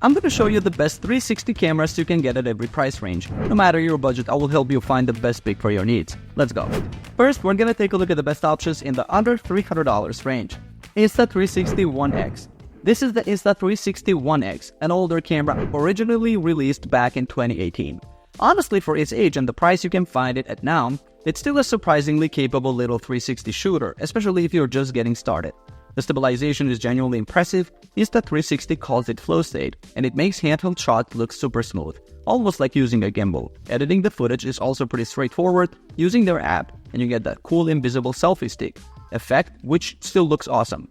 I'm going to show you the best 360 cameras you can get at every price range. No matter your budget, I will help you find the best pick for your needs. Let's go. First, we're going to take a look at the best options in the under $300 range. Insta360 ONE X. This is the Insta360 ONE X, an older camera originally released back in 2018. Honestly, for its age and the price you can find it at now, it's still a surprisingly capable little 360 shooter, especially if you're just getting started. The stabilization is genuinely impressive. Insta360 calls it FlowState, and it makes handheld shots look super smooth, almost like using a gimbal. Editing the footage is also pretty straightforward using their app, and you get that cool invisible selfie stick effect, which still looks awesome.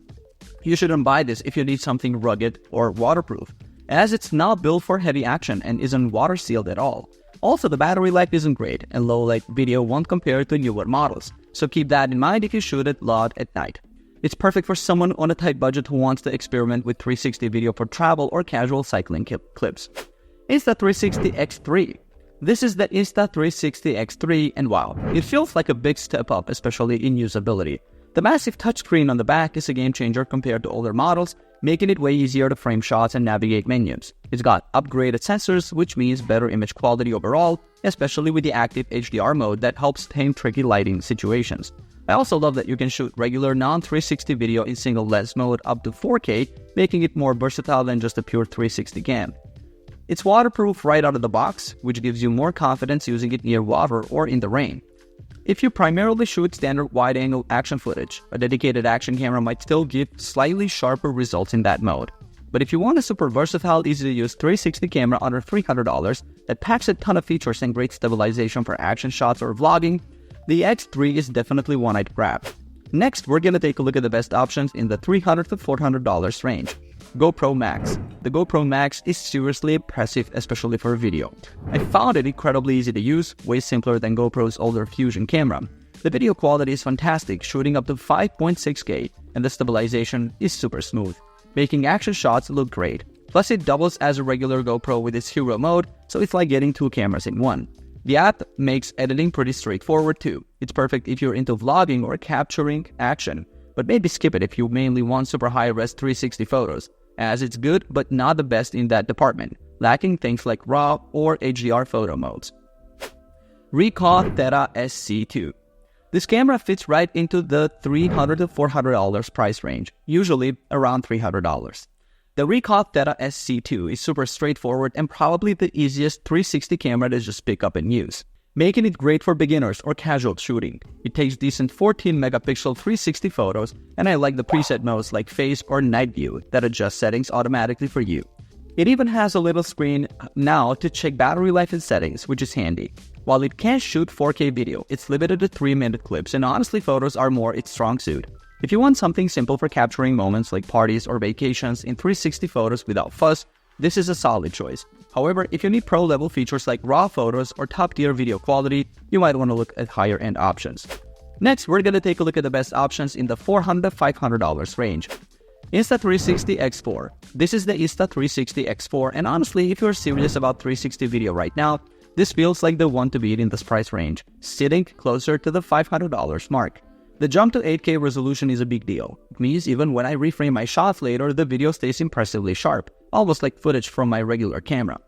You shouldn't buy this if you need something rugged or waterproof, as it's not built for heavy action and isn't water sealed at all. Also, the battery life isn't great, and low light video won't compare to newer models, so keep that in mind if you shoot it lot at night. It's perfect for someone on a tight budget who wants to experiment with 360 video for travel or casual cycling clips. Insta360 X3. This is the Insta360 X3, and wow, it feels like a big step up, especially in usability. The massive touchscreen on the back is a game changer compared to older models, making it way easier to frame shots and navigate menus. It's got upgraded sensors, which means better image quality overall, especially with the active HDR mode that helps tame tricky lighting situations. I also love that you can shoot regular non-360 video in single lens mode up to 4K, making it more versatile than just a pure 360 cam. It's waterproof right out of the box, which gives you more confidence using it near water or in the rain. If you primarily shoot standard wide-angle action footage, a dedicated action camera might still give slightly sharper results in that mode. But if you want a super versatile, easy-to-use 360 camera under $300 that packs a ton of features and great stabilization for action shots or vlogging, the X3 is definitely one I'd grab. Next, we're going to take a look at the best options in the $300 to $400 range. GoPro Max. The GoPro Max is seriously impressive, especially for video. I found it incredibly easy to use, way simpler than GoPro's older Fusion camera. The video quality is fantastic, shooting up to 5.6K, and the stabilization is super smooth, making action shots look great. Plus, it doubles as a regular GoPro with its hero mode, so it's like getting two cameras in one. The app makes editing pretty straightforward too. It's perfect if you're into vlogging or capturing action, but maybe skip it if you mainly want super high-res 360 photos, as it's good but not the best in that department, lacking things like RAW or HDR photo modes. Ricoh Theta SC2. This camera fits right into the $300 to $400 price range, usually around $300. The Ricoh Theta SC2 is super straightforward and probably the easiest 360 camera to just pick up and use, making it great for beginners or casual shooting. It takes decent 14-megapixel 360 photos, and I like the preset modes like Face or Night View that adjust settings automatically for you. It even has a little screen now to check battery life and settings, which is handy. While it can shoot 4K video, it's limited to 3-minute clips, and honestly photos are more its strong suit. If you want something simple for capturing moments like parties or vacations in 360 photos without fuss, this is a solid choice. However, if you need pro-level features like RAW photos or top-tier video quality, you might want to look at higher-end options. Next, we're going to take a look at the best options in the $400 to $500 range. Insta360 X4. This is the Insta360 X4, and honestly, if you're serious about 360 video right now, this feels like the one to beat in this price range, sitting closer to the $500 mark. The jump to 8K resolution is a big deal. It means even when I reframe my shots later, the video stays impressively sharp, almost like footage from my regular camera.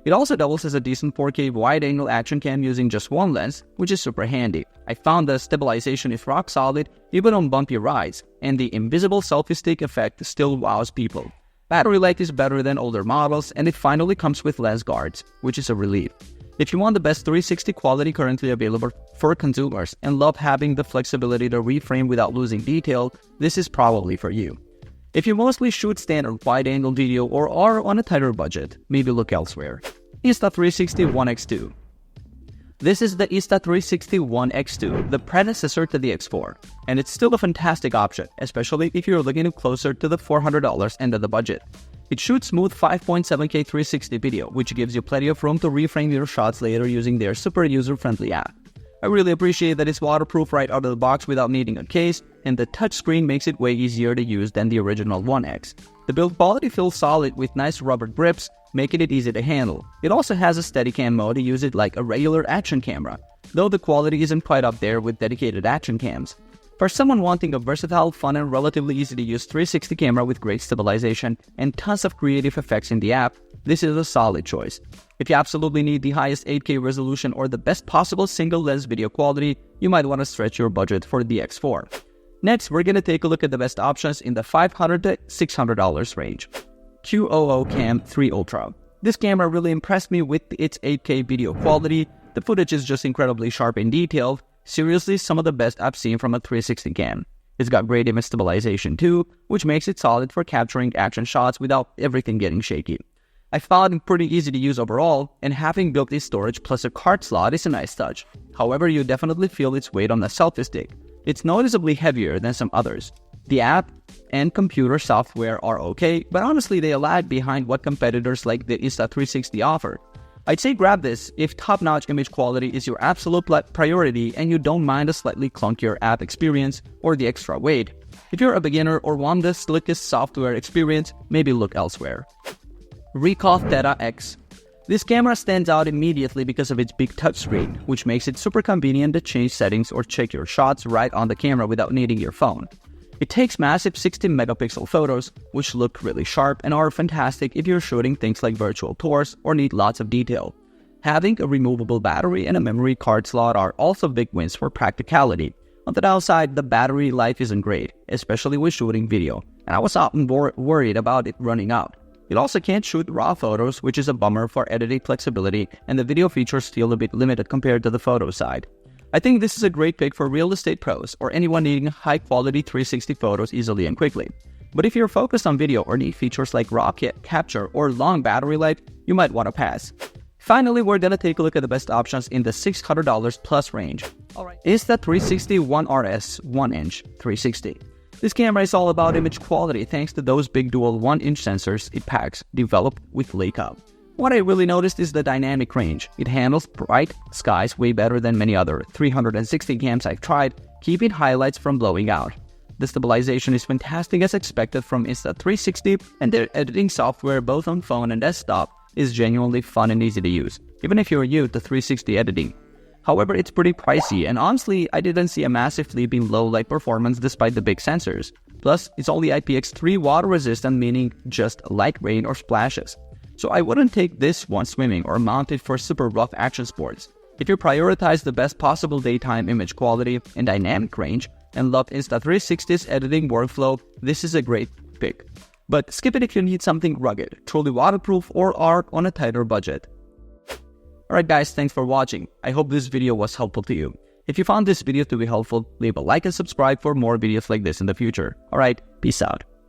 It also doubles as a decent 4K wide-angle action cam using just one lens, which is super handy. I found the stabilization is rock solid even on bumpy rides, and the invisible selfie stick effect still wows people. Battery life is better than older models, and it finally comes with lens guards, which is a relief. If you want the best 360 quality currently available for consumers and love having the flexibility to reframe without losing detail, this is probably for you. If you mostly shoot standard wide-angle video or are on a tighter budget, maybe look elsewhere. Insta360 ONE X2. This is the Insta360 ONE X2, the predecessor to the X4, and it's still a fantastic option, especially if you're looking closer to the $400 end of the budget. It shoots smooth 5.7K 360 video, which gives you plenty of room to reframe your shots later using their super user-friendly app. I really appreciate that it's waterproof right out of the box without needing a case, and the touchscreen makes it way easier to use than the original ONE X. The build quality feels solid with nice rubber grips, making it easy to handle. It also has a Steadicam mode to use it like a regular action camera, though the quality isn't quite up there with dedicated action cams. For someone wanting a versatile, fun, and relatively easy to use 360 camera with great stabilization and tons of creative effects in the app, this is a solid choice. If you absolutely need the highest 8K resolution or the best possible single lens video quality, you might want to stretch your budget for the X4. Next, we're going to take a look at the best options in the $500 to $600 range. QooCam 3 Ultra. This camera really impressed me with its 8K video quality. The footage is just incredibly sharp and detailed. Seriously, some of the best I've seen from a 360 cam. It's got great image stabilization too, which makes it solid for capturing action shots without everything getting shaky. I found it pretty easy to use overall, and having built-in storage plus a card slot is a nice touch. However, you definitely feel its weight on the selfie stick. It's noticeably heavier than some others. The app and computer software are okay, but honestly they lag behind what competitors like the Insta360 offer. I'd say grab this if top-notch image quality is your absolute priority and you don't mind a slightly clunkier app experience or the extra weight. If you're a beginner or want the slickest software experience, maybe look elsewhere. Ricoh Theta X. This camera stands out immediately because of its big touchscreen, which makes it super convenient to change settings or check your shots right on the camera without needing your phone. It takes massive 16-megapixel photos, which look really sharp and are fantastic if you're shooting things like virtual tours or need lots of detail. Having a removable battery and a memory card slot are also big wins for practicality. On the downside, the battery life isn't great, especially with shooting video, and I was often worried about it running out. It also can't shoot RAW photos, which is a bummer for editing flexibility, and the video features feel a bit limited compared to the photo side. I think this is a great pick for real estate pros or anyone needing high-quality 360 photos easily and quickly. But if you're focused on video or need features like RAW capture or long battery life, you might want to pass. Finally, we're gonna take a look at the best options in the $600 plus range. Alright, Insta360 ONE RS 1-inch 360. This camera is all about image quality thanks to those big dual 1-inch sensors it packs, developed with Leica. What I really noticed is the dynamic range. It handles bright skies way better than many other 360 cams I've tried, keeping highlights from blowing out. The stabilization is fantastic as expected from Insta360, and their editing software both on phone and desktop is genuinely fun and easy to use, even if you're new to 360 editing. However, it's pretty pricey, and honestly, I didn't see a massive leap in low light performance despite the big sensors. Plus, it's only IPX3 water resistant, meaning just light rain or splashes. So I wouldn't take this one swimming or mount it for super rough action sports. If you prioritize the best possible daytime image quality and dynamic range and love Insta360's editing workflow, this is a great pick. But skip it if you need something rugged, truly waterproof, or are on a tighter budget. Alright guys, thanks for watching. I hope this video was helpful to you. If you found this video to be helpful, leave a like and subscribe for more videos like this in the future. Alright, peace out.